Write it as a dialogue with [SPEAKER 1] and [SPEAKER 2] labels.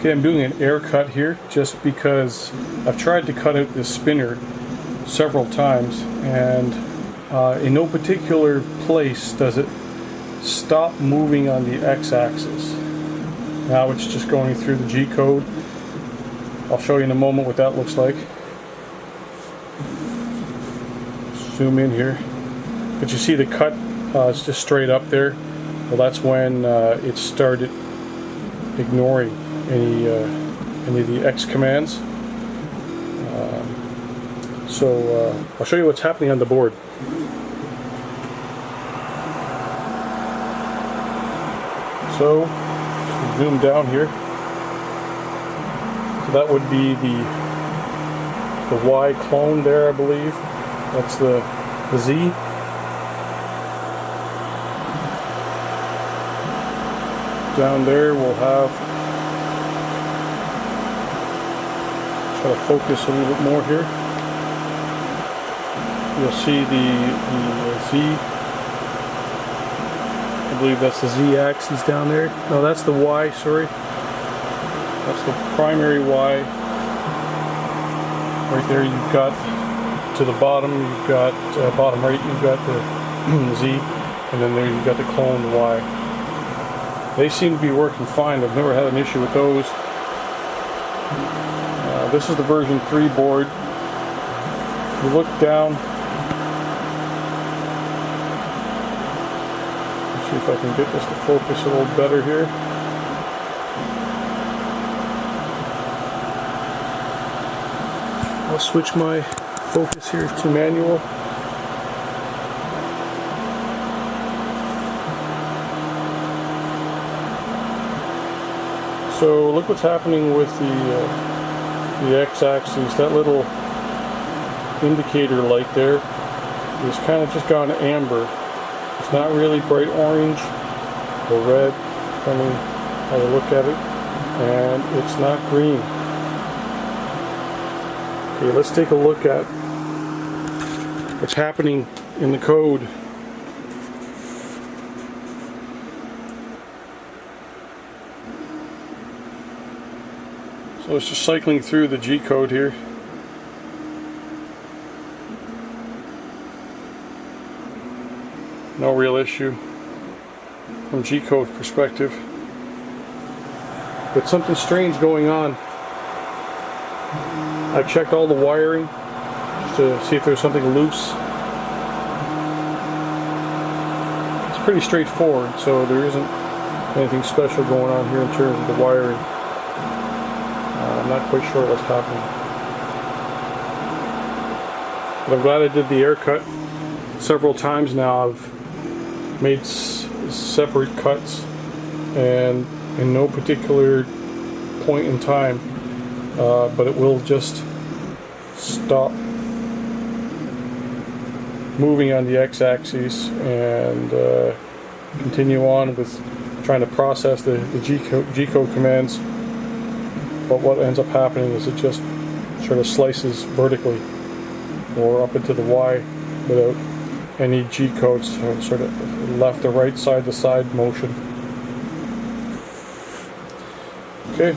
[SPEAKER 1] Okay, I'm doing an air cut here just because I've tried to cut out this spinner several times, and in no particular place does it stop moving on the x-axis. Now it's just going through the G-code. I'll show you in a moment what that looks like. Zoom in here. But you see the cut, it's just straight up there. Well, that's when it started ignoring any of the X commands. So I'll show you what's happening on the board. So zoom down here. So that would be the Y clone there, I believe. That's the Z. Down there we'll have, try to focus a little bit more here. You'll see the Z. I believe that's the Z axis down there. No, that's the Y, sorry. That's the primary Y. Right there you've got, to the bottom you've got, bottom right you've got the Z, and then there you've got the clone Y. They seem to be working fine. I've never had an issue with those. This is the version 3 board. You look down. Let's see if I can get this to focus a little better here. I'll switch my focus here to manual. So look what's happening with the x-axis. That little indicator light there is kind of just gone amber. It's not really bright orange or red, depending how you look at it, and it's not green. Okay, let's take a look at what's happening in the code. So it's just cycling through the G code here. No real issue from G code perspective. But something strange going on. I checked all the wiring just to see if there's something loose. It's pretty straightforward, so there isn't anything special going on here in terms of the wiring. I'm not quite sure what's happening. But I'm glad I did the air cut several times now. I've made separate cuts, and in no particular point in time, but it will just stop moving on the x-axis and continue on with trying to process the G-code commands. But what ends up happening is it just sort of slices vertically or up into the Y without any G-codes, so sort of left to right, side to side motion. Okay.